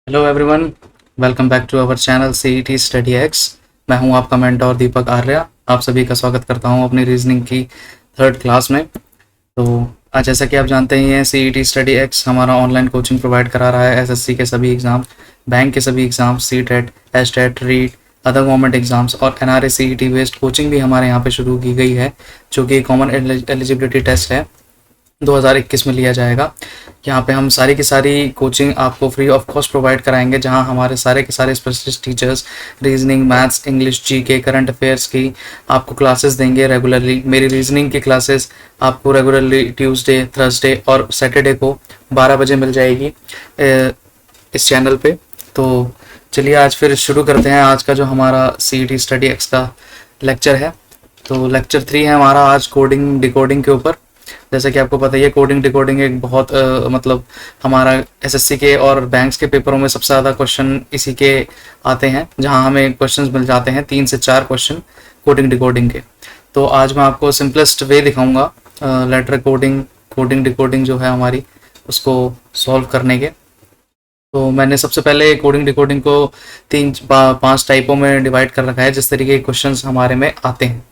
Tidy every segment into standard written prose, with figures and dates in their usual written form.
Hello everyone, welcome back to our channel CET study X. मैं हूं आपका mentor दीपक आर्या। आप सभी का स्वागत करता हूं अपनी रीजनिंग की थर्ड क्लास में। तो आज जैसा कि आप जानते ही हैं, सीईटी स्टडी एक्स हमारा ऑनलाइन कोचिंग प्रोवाइड करा रहा है एसएससी के सभी एग्ज़ाम, बैंक के सभी exam, CTET, STET, REET, other government exams और एनआरए सीईटी बेस्ड कोचिंग भी हमारे यहाँ पे शुरू की गई है, जो कि कॉमन एलिजिबिलिटी टेस्ट है 2021 में लिया जाएगा। यहाँ पे हम सारी की सारी कोचिंग आपको फ्री ऑफ कॉस्ट प्रोवाइड कराएंगे, जहाँ हमारे सारे के सारे specialist teachers reasoning, maths, English, GK, current affairs की आपको क्लासेस देंगे रेगुलरली। मेरी रीजनिंग की क्लासेस आपको रेगुलरली ट्यूसडे, थर्सडे और सैटरडे को 12 बजे मिल जाएगी इस चैनल पे। तो चलिए आज फिर शुरू करते हैं आज का जो हमारा सीईटी स्टडी एक्स का लेक्चर है। तो लेक्चर 3 है हमारा आज कोडिंग डिकोडिंग के ऊपर। जैसे कि आपको पता ही है, कोडिंग डिकोडिंग एक बहुत मतलब हमारा एसएससी के और बैंक्स के पेपरों में सबसे ज़्यादा क्वेश्चन इसी के आते हैं, जहां हमें क्वेश्चंस मिल जाते हैं 3 से 4 क्वेश्चन कोडिंग डिकोडिंग के। तो आज मैं आपको सिंपलेस्ट वे दिखाऊंगा लेटर कोडिंग डिकोडिंग जो है हमारी, उसको सॉल्व करने के। तो मैंने सबसे पहले कोडिंग डिकोडिंग को 5 टाइपों में डिवाइड कर रखा है, जिस तरीके के क्वेश्चंस हमारे में आते हैं।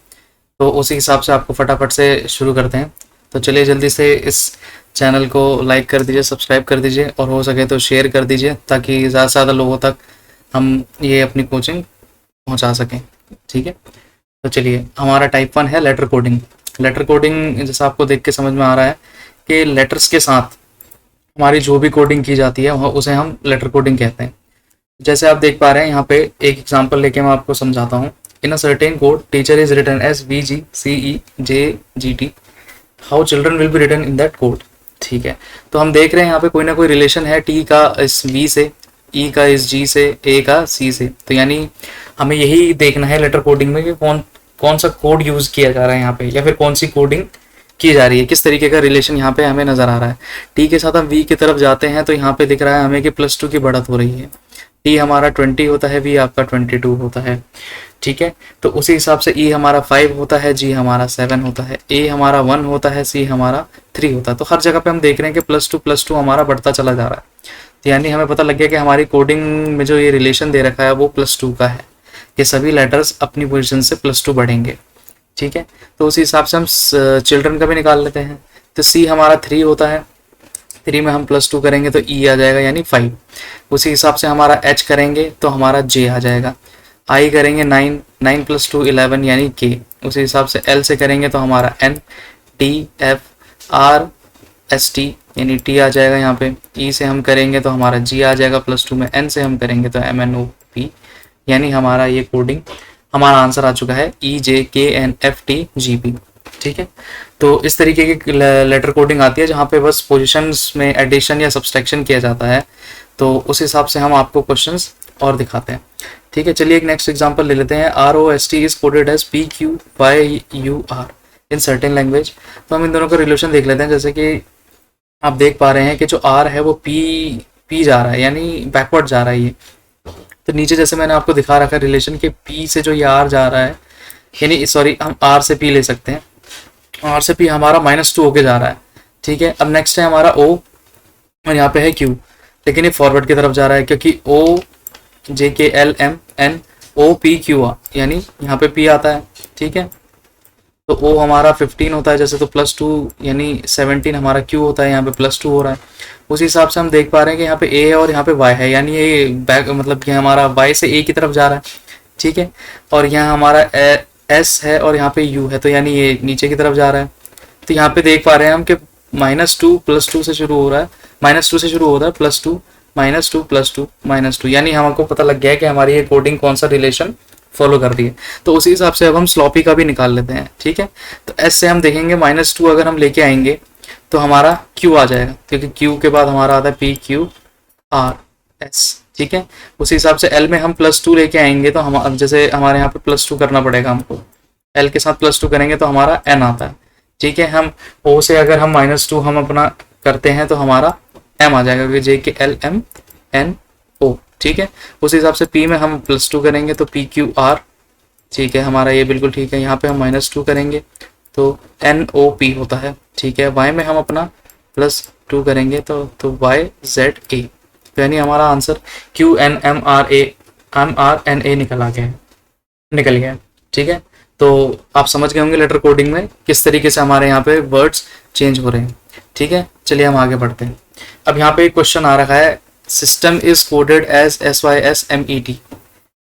तो उसी हिसाब से आपको फटाफट से शुरू करते हैं। तो चलिए जल्दी से इस चैनल को लाइक कर दीजिए, सब्सक्राइब कर दीजिए और हो सके तो शेयर कर दीजिए, ताकि ज़्यादा से ज़्यादा लोगों तक हम ये अपनी कोचिंग पहुंचा सकें। ठीक है, तो चलिए हमारा टाइप 1 है लेटर कोडिंग। लेटर कोडिंग जैसा आपको देख के समझ में आ रहा है कि लेटर्स के साथ हमारी जो भी कोडिंग की जाती है उसे हम लेटर कोडिंग कहते हैं। जैसे आप देख पा रहे हैं यहाँ पे एक एग्जाम्पल लेके मैं आपको समझाता हूँ। In a certain code teacher is written as VGCEJGT, how children will be written in that code. ठीक है, तो हम देख रहे हैं यहाँ पे कोई ना कोई रिलेशन है, टी का इस वी से, ई का इस जी से, ए का सी से। तो यानी हमें यही देखना है लेटर कोडिंग में कि कौन सा कोड यूज किया जा रहा है यहाँ पे, या फिर कौन सी कोडिंग की जा रही है, किस तरीके का रिलेशन यहाँ पे हमें नजर आ रहा है। टी के साथ हम वी की तरफ जाते हैं तो यहाँ पे दिख रहा है हमें कि +2 की बढ़त हो रही है। टी हमारा 20 होता है, वी आपका 22 होता है। ठीक है, तो उसी हिसाब से ई हमारा 5 होता है, जी हमारा 7 होता है, ए हमारा 1 होता है, सी हमारा 3 होता है। तो हर जगह पे हम देख रहे हैं कि +2 हमारा बढ़ता चला जा रहा है। तो यानी हमें पता लग गया कि हमारी कोडिंग में जो ये रिलेशन दे रखा है वो +2 का है। ये सभी लेटर्स अपनी पोजिशन से +2 बढ़ेंगे। ठीक है, तो उसी हिसाब से हम चिल्ड्रन का भी निकाल लेते हैं। तो सी हमारा 3 होता है, 3 में हम +2 करेंगे तो ई आ जाएगा यानी 5। उसी हिसाब से हमारा एच करेंगे तो हमारा जे आ जाएगा। आई करेंगे 9 + 2 11 यानी के। उसी हिसाब से एल से करेंगे तो हमारा N, T, F, R, S T यानी टी आ जाएगा यहाँ पे। ई से हम करेंगे तो हमारा जी आ जाएगा +2 में। एन से हम करेंगे तो MNOP यानी हमारा ये कोडिंग हमारा आंसर आ चुका है EJKNFTGP। ठीक है, तो इस तरीके की लेटर कोडिंग आती है, जहाँ पे बस पोजीशंस में एडिशन या सब्सट्रैक्शन किया जाता है। तो उस हिसाब से हम आपको क्वेश्चंस और दिखाते हैं। ठीक है, चलिए एक नेक्स्ट एग्जांपल ले लेते हैं। ROST is coded as PQYUR in certain language. तो हम इन दोनों का रिलेशन देख लेते हैं। जैसे कि आप देख पा रहे हैं कि जो R है वो P जा रहा है, यानी बैकवर्ड जा रहा है ये। तो नीचे जैसे मैंने आपको दिखा रखा है रिलेशन के P से जो ये R जा रहा है, यानी सॉरी हम R से P ले सकते हैं। R से P हमारा -2 होके जा रहा है। ठीक है, अब नेक्स्ट है हमारा O और यहाँ पे है Q, लेकिन ये फॉरवर्ड की तरफ जा रहा है, क्योंकि OJKLMNOPQR यानी यहाँ पे P आता है। ठीक है, तो O हमारा 15 होता है जैसे, तो +2 यानी 17 हमारा Q होता है, यहाँ पे +2 हो रहा है। उसी हिसाब से हम देख पा रहे हैं कि यहाँ पे A है और यहाँ पे Y है, यानी ये बैक मतलब ये हमारा Y से A की तरफ जा रहा है। ठीक है, और यहाँ हमारा S है और यहाँ पे U है, तो यानी ये नीचे की तरफ जा रहा है। तो यहाँ पे देख पा रहे हैं हम कि -2 +2 से शुरू हो रहा है, -2 से शुरू होता है, +2 -2 +2 -2, यानी हमको पता लग गया है कि हमारी ये कोडिंग कौन सा रिलेशन फॉलो कर रही है। तो उसी हिसाब से अब हम स्लॉपी का भी निकाल लेते हैं। ठीक है, तो S से हम देखेंगे -2 अगर हम लेके आएंगे तो हमारा Q आ जाएगा, क्योंकि Q के बाद हमारा आता है PQRS। ठीक है, उसी हिसाब से L में हम +2 लेके आएंगे तो हम जैसे हमारे यहाँ पे +2 करना पड़ेगा हमको, L के साथ +2 करेंगे तो हमारा N आता है। ठीक है, हम O से अगर हम -2 हम अपना करते हैं तो हमारा M आ जाएगा, क्योंकि JKLMNO। ठीक है, उस हिसाब से P में हम +2 करेंगे तो PQR। ठीक है, हमारा ये बिल्कुल ठीक है। यहाँ पे हम -2 करेंगे तो NOP होता है। ठीक है, Y में हम अपना +2 करेंगे तो YZA। तो यानी हमारा आंसर QNMRA निकल गया है। ठीक है, तो आप समझ गए होंगे लेटर कोडिंग में किस तरीके से हमारे यहाँ पे वर्ड्स चेंज हो रहे हैं। ठीक है, चलिए हम आगे बढ़ते हैं। अब यहाँ पे एक क्वेश्चन आ रखा है, system is coded as SYSMET।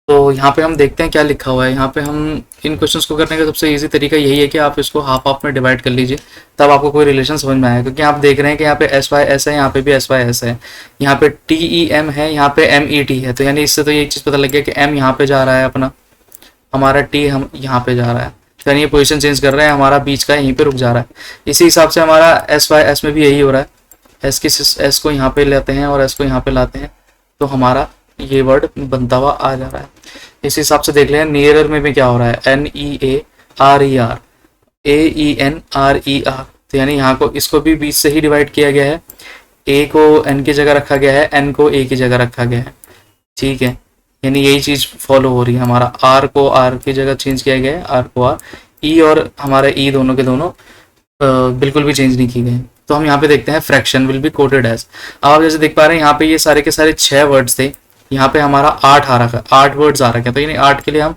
तो यहाँ पे हम देखते हैं क्या लिखा हुआ है। यहाँ पे हम इन क्वेश्चंस को करने का सबसे इजी तरीका यही है कि आप इसको हाफ हाफ में डिवाइड कर लीजिए, तब आपको कोई रिलेशन समझ में आएगा। क्योंकि आप देख रहे हैं कि यहाँ पे SYS है, यहाँ पे भी SYS है, यहाँ पे TEM है, यहाँ पे MET है। तो यानी इससे तो ये चीज़ पता लग गया कि M यहाँ पे जा रहा है अपना, हमारा T हम यहाँ पे जा रहा है। तो यानी ये पोजिशन चेंज कर रहे हैं, हमारा बीच का यहीं पर रुक जा रहा है। इसी हिसाब से हमारा SYS में भी यही हो रहा है। S को यहाँ पे लेते हैं और S को यहाँ पे लाते हैं, तो हमारा ये वर्ड बनता हुआ आ जा रहा है। इस हिसाब से देख लें नियरर में भी क्या हो रहा है, NEARER AENRER। तो यानी यहाँ को इसको भी बीच से ही डिवाइड किया गया है, A को N की जगह रखा गया है, N को A की जगह रखा गया है। ठीक है, यानी यही चीज़ फॉलो हो रही है। हमारा R को R की जगह चेंज किया गया है, R को R, E और हमारा E दोनों के दोनों बिल्कुल भी चेंज नहीं की गए। तो हम यहाँ पे देखते हैं fraction will be coded as. अब आप जैसे देख पा रहे हैं यहाँ पे ये सारे के सारे 6 वर्ड्स थे, यहाँ पे हमारा 8 आ रखा है, 8 वर्ड्स आ रखे हैं। तो यानी 8 के लिए हम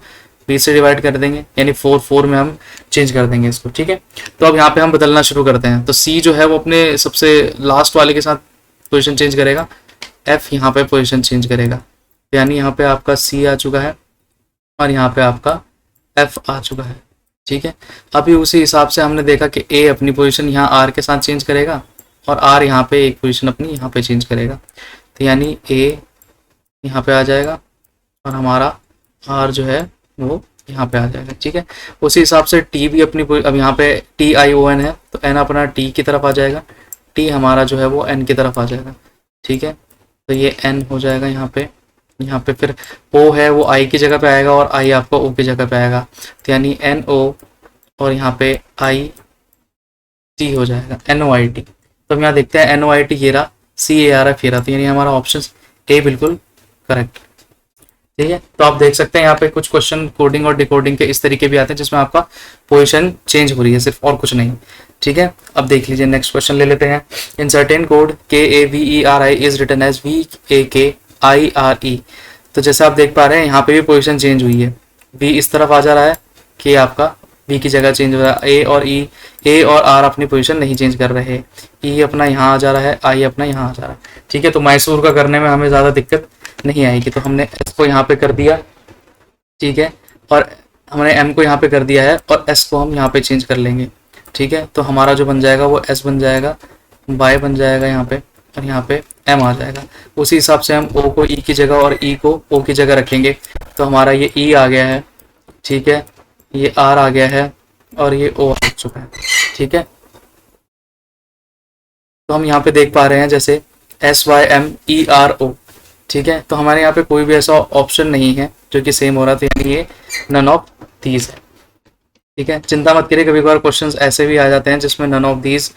20 से डिवाइड कर देंगे, यानी 4 में हम चेंज कर देंगे इसको। ठीक है, तो अब यहाँ पे हम बदलना शुरू करते हैं। तो C जो है वो अपने सबसे लास्ट वाले के साथ पोजिशन चेंज करेगा, F यहाँ पे पोजिशन चेंज करेगा। तो यानी यहाँ पे आपका C आ चुका है और यहाँ पे आपका F आ चुका है। ठीक है, अभी उसी हिसाब से हमने देखा कि A अपनी पोजीशन यहाँ R के साथ चेंज करेगा और R यहाँ पे एक पोजीशन अपनी यहाँ पे चेंज करेगा। तो यानी A यहाँ पे आ जाएगा और हमारा R जो है वो यहाँ पे आ जाएगा। ठीक है, उसी हिसाब से T भी अपनी, अब यहाँ पे TION है तो N अपना T की तरफ आ जाएगा, T हमारा जो है वो N की तरफ आ जाएगा। ठीक है, तो ये N हो जाएगा यहाँ पे फिर O है वो I की जगह पे आएगा और I आपका O की जगह पे आएगा। तो यानी NO और यहाँ पे IT हो जाएगा, NOIT। तो हम यहाँ देखते हैं NOIT ये रहा, CARF ये रहा। तो यानी हमारा ऑप्शन A बिल्कुल करेक्ट। ठीक है, तो आप देख सकते हैं यहाँ पे कुछ क्वेश्चन कोडिंग और डिकोडिंग के इस तरीके भी आते हैं जिसमें आपका पोजीशन चेंज हो रही है सिर्फ, और कुछ नहीं। ठीक है, अब देख लीजिए नेक्स्ट क्वेश्चन ले लेते हैं। In certain code KAVERI is written as VAKIRE। तो जैसे आप देख पा रहे हैं यहाँ पे भी पोजीशन चेंज हुई है, V इस तरफ आ जा रहा है, K आपका V की जगह चेंज हो रहा है, A और R अपनी पोजीशन नहीं चेंज कर रहे, E अपना यहाँ आ जा रहा है, I अपना यहाँ आ जा रहा है। ठीक है, तो मैसूर का करने में हमें ज़्यादा दिक्कत नहीं आएगी। तो हमने S को यहाँ पे कर दिया, ठीक है, और हमने M को यहाँ पे कर दिया है और S को हम यहाँ पे चेंज कर लेंगे। ठीक है, तो हमारा जो बन जाएगा वो S बन जाएगा, Y बन जाएगा यहाँ पे और यहाँ पे M आ जाएगा। उसी हिसाब से हम O को E की जगह और E को O की जगह रखेंगे। तो हमारा ये E आ गया है, ठीक है, ये R आ गया है और ये O आ चुका है। ठीक है, तो हम यहाँ पे देख पा रहे हैं जैसे SYMERO। ठीक है, तो हमारे यहाँ पे कोई भी ऐसा ऑप्शन नहीं है जो कि सेम हो रहा था, यानी ये नन ऑफ दीज है। ठीक है, चिंता मत करिए, कभी कभार क्वेश्चंस ऐसे भी आ जाते हैं जिसमें नन ऑफ दीज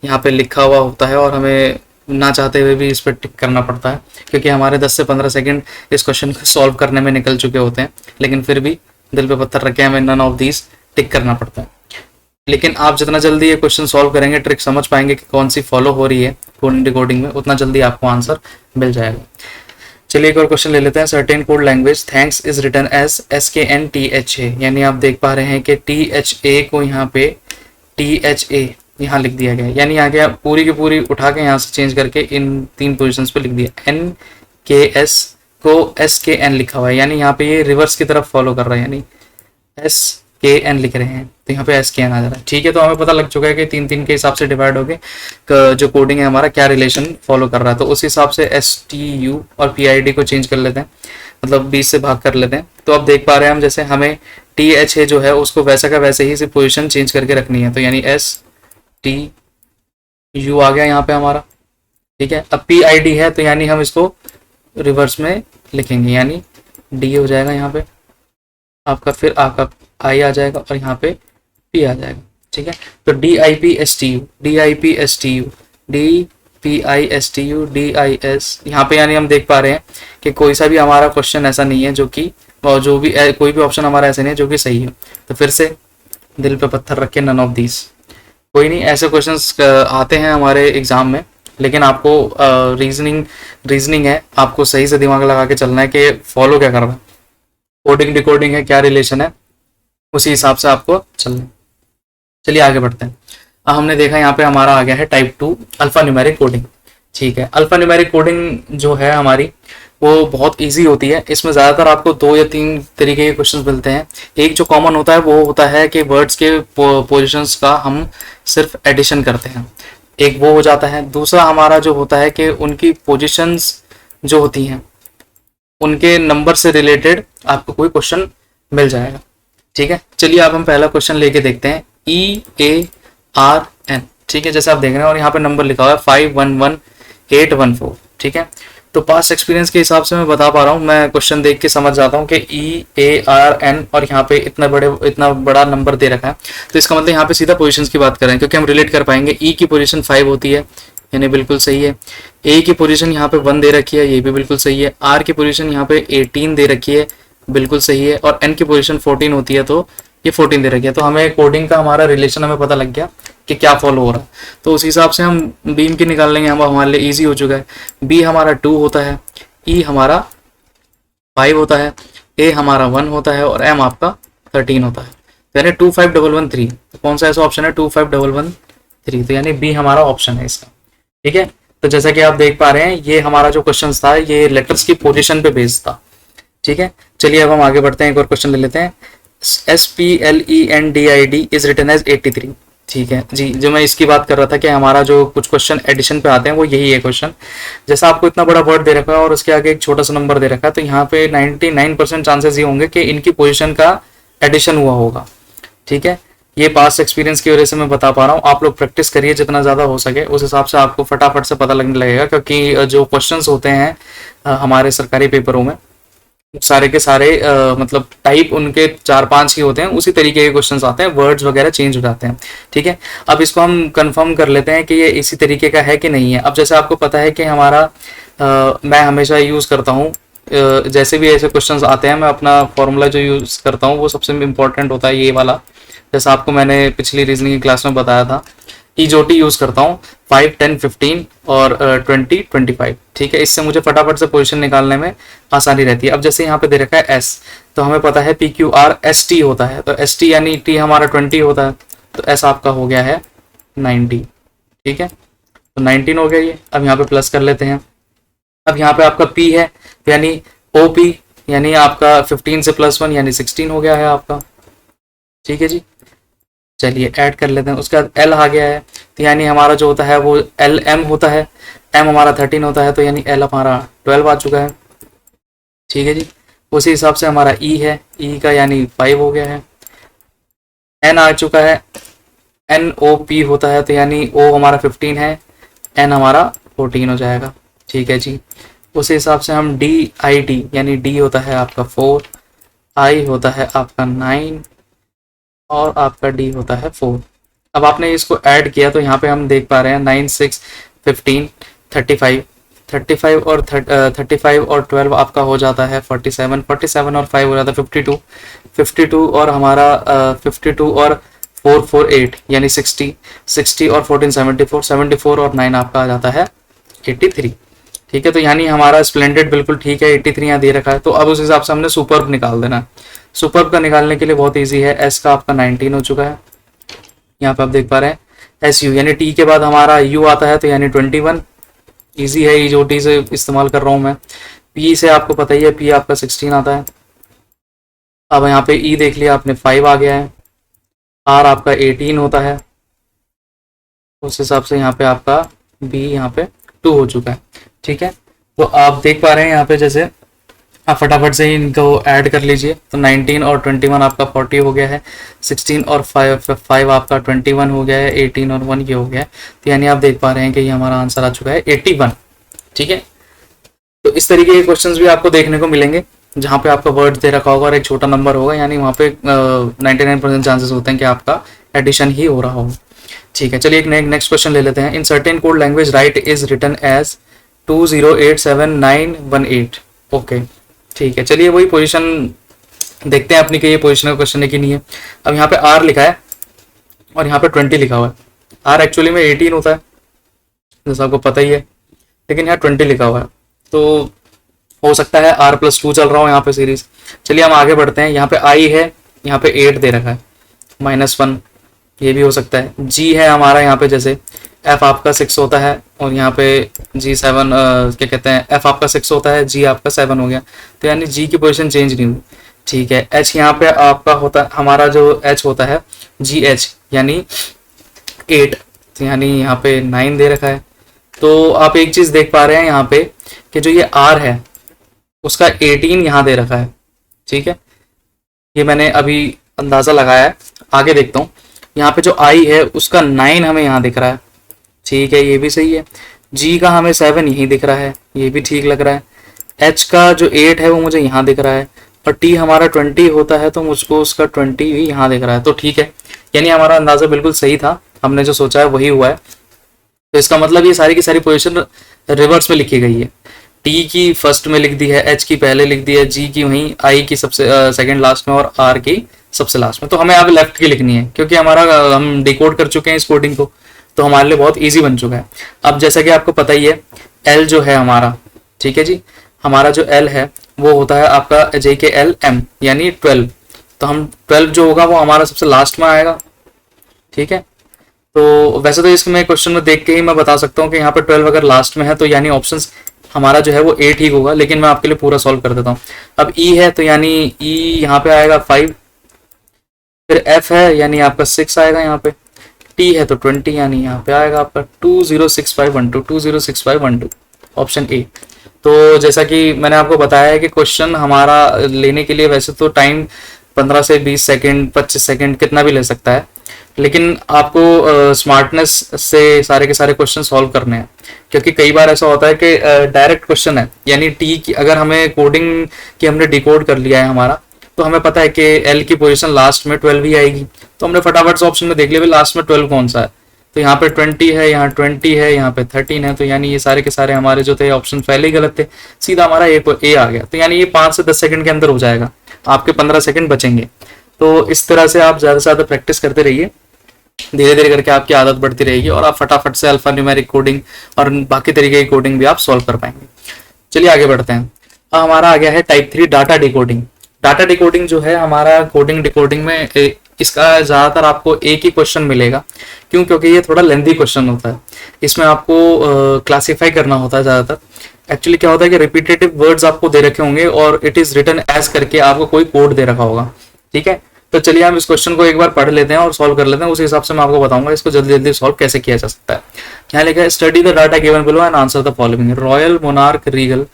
यहाँ पे लिखा हुआ होता है और हमें ना चाहते हुए भी इस पर टिक करना पड़ता है, क्योंकि हमारे 10 से 15 सेकंड इस क्वेश्चन को सॉल्व करने में निकल चुके होते हैं, लेकिन फिर भी दिल पे पत्थर रख के हमें नन ऑफ दीज टिक करना पड़ता है। लेकिन आप जितना जल्दी ये क्वेश्चन सॉल्व करेंगे, ट्रिक समझ पाएंगे कि कौन सी फॉलो हो रही है कोडिंग डिकोडिंग में, उतना जल्दी आपको आंसर मिल जाएगा। चलिए एक और क्वेश्चन ले लेते हैं। Certain code language thanks is written as SKNTHA, यानी आप देख पा रहे हैं कि THA को यहाँ पे THA यहाँ लिख दिया गया है, यानी यहाँ के पूरी की पूरी उठा के यहाँ से चेंज करके इन 3 पोजीशंस पे लिख दिया। NKS को SKN लिखा हुआ है, यानी यहाँ पे ये रिवर्स की तरफ फॉलो कर रहा है, यानी SKN लिख रहे हैं, तो यहाँ पे SKN आ जा रहा है। ठीक है, तो हमें पता लग चुका है कि 3-3 के हिसाब से डिवाइड हो गए जो कोडिंग है हमारा क्या रिलेशन फॉलो कर रहा है। तो उस हिसाब से STU और PID को चेंज कर लेते हैं, मतलब 20 से भाग कर लेते हैं। तो अब देख पा रहे हैं हम जैसे हमें THA जो है उसको वैसा का वैसे ही से पोजिशन चेंज करके रखनी है, तो यानी STU आ गया यहाँ पे हमारा। ठीक है, अब PID है तो यानी हम इसको रिवर्स में लिखेंगे, यानी D हो जाएगा यहाँ पे आपका, फिर आपका I आ जाएगा और यहाँ पे P आ जाएगा। ठीक है, तो DIPSTU DIS यहाँ पे, यानी हम देख पा रहे हैं कि कोई सा भी हमारा क्वेश्चन ऐसा नहीं है जो कि, और जो भी कोई भी ऑप्शन हमारा ऐसा नहीं है जो कि सही है। तो फिर से दिल पे पत्थर रख के नन ऑफ दीज, कोई नहीं, ऐसे क्वेश्चंस आते हैं हमारे एग्जाम में, लेकिन आपको रीजनिंग है, आपको सही से दिमाग लगा के चलना है कि फॉलो क्या कर रहा है, कोडिंग डिकोडिंग है, क्या रिलेशन है, उसी हिसाब से आपको चलना है। चलिए आगे बढ़ते हैं। हमने देखा यहाँ पे हमारा आ गया है टाइप 2 अल्फा न्यूमेरिक कोडिंग। ठीक है, अल्फा न्यूमेरिक कोडिंग जो है हमारी वो बहुत इजी होती है। इसमें ज़्यादातर आपको 2 या 3 तरीके के क्वेश्चंस मिलते हैं। एक जो कॉमन होता है वो होता है कि वर्ड्स के पोजीशंस का हम सिर्फ एडिशन करते हैं, एक वो हो जाता है। दूसरा हमारा जो होता है कि उनकी पोजीशंस जो होती हैं उनके नंबर से रिलेटेड आपको कोई क्वेश्चन मिल जाएगा। ठीक है, चलिए अब हम पहला क्वेश्चन लेके देखते हैं। EARN, ठीक है, जैसे आप देख रहे हैं और यहाँ पे नंबर लिखा हुआ है 511814। ठीक है, तो पास्ट एक्सपीरियंस के हिसाब से मैं बता पा रहा हूँ, मैं क्वेश्चन देख के समझ जाता हूँ कि EARN और यहाँ पे इतना बड़ा नंबर दे रखा है, तो इसका मतलब यहाँ पे सीधा पोजीशंस की बात कर रहे हैं, क्योंकि हम रिलेट कर पाएंगे। E की पोजीशन 5 होती है, यानी बिल्कुल सही है। A की पोजीशन यहाँ पे 1 दे रखी है, ये भी बिल्कुल सही है। R की पोजीशन यहाँ पे 18 दे रखी है, बिल्कुल सही है। और N की पोजीशन 14 होती है, तो ये 14 दे रखी है। तो हमें कोडिंग का हमारा रिलेशन हमें पता लग गया कि क्या फॉलो हो रहा है, तो उस हिसाब से हम बीम की निकाल लेंगे, हम हमारे लिए इजी हो चुका है। B हमारा 2 होता है, E हमारा 5 होता है, A हमारा 1 होता है और M आपका 13 होता है। तो यानी 25113, तो कौन सा ऐसा ऑप्शन है 25113, तो यानी B हमारा ऑप्शन है इसका। ठीक है, तो जैसा कि आप देख पा रहे हैं ये हमारा जो क्वेश्चन था ये लेटर्स की पोजीशन पे बेस्ड था। ठीक है, चलिए अब हम आगे बढ़ते हैं, एक और क्वेश्चन ले लेते हैं। SPLENDID is written as 83। ठीक है जी, जो मैं इसकी बात कर रहा था कि हमारा जो कुछ क्वेश्चन एडिशन पे आते हैं वो यही है क्वेश्चन। जैसा आपको इतना बड़ा वर्ड दे रखा है और उसके आगे एक छोटा सा नंबर दे रखा है, तो यहाँ पे 99% चांसेस ये होंगे कि इनकी पोजीशन का एडिशन हुआ होगा। ठीक है, ये पास्ट एक्सपीरियंस की वजह से मैं बता पा रहा हूँ। आप लोग प्रैक्टिस करिए जितना ज़्यादा हो सके, उस हिसाब से आपको फटाफट से पता लगने लगेगा, क्योंकि जो क्वेश्चंस होते हैं हमारे सरकारी पेपरों में सारे के सारे मतलब टाइप उनके 4-5 ही होते हैं, उसी तरीके के क्वेश्चंस आते हैं, वर्ड्स वगैरह चेंज हो जाते हैं। ठीक है, अब इसको हम कंफर्म कर लेते हैं कि ये इसी तरीके का है कि नहीं है। अब जैसे आपको पता है कि हमारा मैं हमेशा यूज़ करता हूँ, जैसे भी ऐसे क्वेश्चंस आते हैं मैं अपना फॉर्मूला जो यूज़ करता हूँ वो सबसे इम्पोर्टेंट होता है ये वाला। जैसा आपको मैंने पिछली रीजनिंग की क्लास में बताया था, EJOT यूज़ करता हूँ 5, 10, 15 और 20, 25। ठीक है, इससे मुझे फटाफट से पोजीशन निकालने में आसानी रहती है। अब जैसे यहाँ पे दे रखा है S, तो हमें पता है PQRST होता है, तो ST यानी T हमारा 20 होता है, तो S आपका हो गया है 90। ठीक है, तो 19 हो गया ये। अब यहाँ पे प्लस कर लेते हैं। अब यहाँ पे आपका P है, यानी OP, यानी आपका 15 से +1 यानी 16 हो गया है आपका। ठीक है जी, चलिए ऐड कर लेते हैं। उसके बाद L आ गया है, तो यानी हमारा जो होता है वो LM होता है, M हमारा 13 होता है, तो यानी L हमारा 12 आ चुका है। ठीक है जी, उसी हिसाब से हमारा E है, E का यानी 5 हो गया है। N आ चुका है, NOP होता है, तो यानी O हमारा 15 है, N हमारा 14 हो जाएगा। ठीक है जी, उसी हिसाब से हम DID यानी D होता है आपका 4, I होता है आपका 9 और आपका D होता है 4। अब आपने इसको ऐड किया तो यहाँ पे हम देख पा रहे हैं 9, 6, 15, 35 और 35 और 12 आपका हो जाता है 47, 47 और 5 हो जाता है 52, 52 और हमारा 52 और 4, 4, 8 यानी 60, 60 और 14, 74, 74 और 9 आपका आ जाता है 83। ठीक है, तो यानी हमारा स्प्लेंडेड बिल्कुल ठीक है, 83 यहाँ दे रखा है। तो अब उस हिसाब से हमने सुपर्ब निकाल देना है। सुपर्ब का निकालने के लिए बहुत इजी है, S का आपका 19 हो चुका है, यहाँ पे आप देख पा रहे हैं SU यानी T के बाद हमारा U आता है, तो यानी 21 इजी है, EJOT से इस्तेमाल कर रहा हूँ मैं। P से आपको पता ही है, P आपका 16 आता है। अब यहाँ पे E देख लिया आपने 5 आ गया है, R आपका 18 होता है, उस हिसाब से यहाँ पे आपका B यहाँ पे 2 हो चुका है। ठीक है, तो आप देख पा रहे हैं यहाँ पे जैसे आप फटाफट से ही इनको ऐड कर लीजिए, तो 19 और 21 आपका 40 हो गया है, 16 और 5 आपका 21 हो गया है, 18 और 1 ये हो गया है, तो यानी आप देख पा रहे हैं कि ये हमारा आंसर आ चुका है 81। ठीक है, तो इस तरीके के क्वेश्चंस भी आपको देखने को मिलेंगे जहाँ पे आपका वर्ड दे रखा होगा और एक छोटा नंबर होगा, यानी वहाँ पे 99% चांसेस होते हैं कि आपका एडिशन ही हो रहा होगा। ठीक है, चलिए एक नेक्स्ट क्वेश्चन ले लेते हैं। In certain code language right is written as 2087918। Okay, ठीक है, चलिए वही पोजीशन देखते हैं अपनी कि ये पोजीशन का क्वेश्चन है कि नहीं है। अब यहाँ पे R लिखा है और यहाँ पे 20 लिखा हुआ है। R एक्चुअली में 18 होता है, जैसा आपको पता ही है, लेकिन यहाँ 20 लिखा हुआ है, तो हो सकता है R+2 चल रहा हो यहाँ पे सीरीज। चलिए हम आगे बढ़ते हैं। यहाँ पे I है, यहाँ पे 8 दे रखा है, -1, ये भी हो सकता है। G है हमारा यहाँ पे, जैसे F आपका 6 होता है और यहाँ पे G7 क्या कहते हैं, F आपका 6 होता है, G आपका 7 हो गया, तो यानी G की पोजीशन चेंज नहीं हुई। ठीक है, H यहाँ पे आपका होता है, हमारा जो H होता है GH यानी 8, तो यानी यहाँ पे 9 दे रखा है। तो आप एक चीज देख पा रहे हैं यहाँ पे कि जो ये R है उसका 18 यहाँ दे रखा है। ठीक है, ये मैंने अभी अंदाजा लगाया है। आगे देखता हूँ, यहाँ पे जो I है उसका 9 हमें यहाँ दिख रहा है। ठीक है, ये भी सही है। G का हमें 7 यही दिख रहा है, ये भी ठीक लग रहा है। H का जो 8 है वो मुझे यहाँ दिख रहा है, और T हमारा 20 होता है तो मुझको उसका 20 भी यहाँ दिख रहा है। तो ठीक है, यानी हमारा अंदाजा बिल्कुल सही था, हमने जो सोचा है वही हुआ है। तो इसका मतलब ये सारी की सारी पोजीशन रिवर्स में लिखी गई है। T की फर्स्ट में लिख दी है, H की पहले लिख दी है, G की वहीं, I की सबसे सेकंड लास्ट में, और R की सबसे लास्ट में। तो हमें अब लेफ्ट की लिखनी है, क्योंकि हमारा हम डिकोड कर चुके हैं इस कोडिंग को, तो हमारे लिए बहुत इजी बन चुका है। अब जैसा कि आपको पता ही है, L जो है हमारा, ठीक है जी, हमारा जो L है वो होता है आपका JKLM यानी 12। तो हम 12 जो होगा वो हमारा सबसे लास्ट में आएगा। ठीक है, तो वैसे तो इसमें क्वेश्चन में देख के ही मैं बता सकता हूँ कि यहाँ पे 12 अगर लास्ट में है तो यानी ऑप्शंस हमारा जो है वो A ठीक होगा, लेकिन मैं आपके लिए पूरा सॉल्व कर देता हूँ। अब E है तो यानी E यहाँ पे आएगा 5, फिर F है यानी आपका 6 आएगा यहाँ पे, T है तो 20 यानी यहाँ पे आएगा आपका 206512, 206512 ऑप्शन ए। तो जैसा कि मैंने आपको बताया है कि क्वेश्चन हमारा लेने के लिए वैसे तो टाइम 15 से 20 सेकंड 25 सेकंड कितना भी ले सकता है, लेकिन आपको स्मार्टनेस से सारे के सारे क्वेश्चन सॉल्व करने हैं, क्योंकि कई बार ऐसा होता है कि डायरेक्ट क्वेश्चन है, यानी टी की अगर हमें कोडिंग की हमने डिकोड कर लिया है हमारा, तो हमें पता है कि एल की पोजीशन लास्ट में 12 ही आएगी, तो हमने फटाफट से ऑप्शन में देख लिया लास्ट में 12 कौन सा है, तो यहाँ पे 20 है, यहाँ 20 है, यहाँ पे 13 है, तो यानी ये सारे के सारे हमारे जो थे ऑप्शन पहले ही गलत थे, सीधा हमारा ए आ गया। तो यानी ये 5 से 10 सेकंड के अंदर हो जाएगा, आपके 15 सेकंड बचेंगे। तो इस तरह से आप ज़्यादा से ज़्यादा प्रैक्टिस करते रहिए, धीरे धीरे करके आपकी आदत बढ़ती रहेगी और आप फटाफट से अल्फा न्यूमेरिक कोडिंग और बाकी तरीके की कोडिंग भी आप सॉल्व कर पाएंगे। चलिए आगे बढ़ते हैं। अब हमारा आ गया है type 3 data decoding. Data decoding जो है हमारा कोडिंग डिकोडिंग में इसका ज़्यादातर आपको एक ही क्वेश्चन मिलेगा, क्यों? क्योंकि ये थोड़ा लेंथी क्वेश्चन होता है, इसमें आपको क्लासीफाई करना होता है ज़्यादातर। एक्चुअली क्या होता है कि रिपीटेटिव वर्ड्स आपको दे रखे होंगे और इट इज़ रिटन एज करके आपको कोई कोड दे रखा होगा। ठीक है, तो चलिए हम इस क्वेश्चन को एक बार पढ़ लेते हैं और सॉल्व कर लेते हैं, उस हिसाब से मैं आपको बताऊंगा इसको जल्दी जल्दी सॉल्व कैसे किया जा सकता है। यहाँ लिखा है study the data given below and answer the following. Royal monarch Regal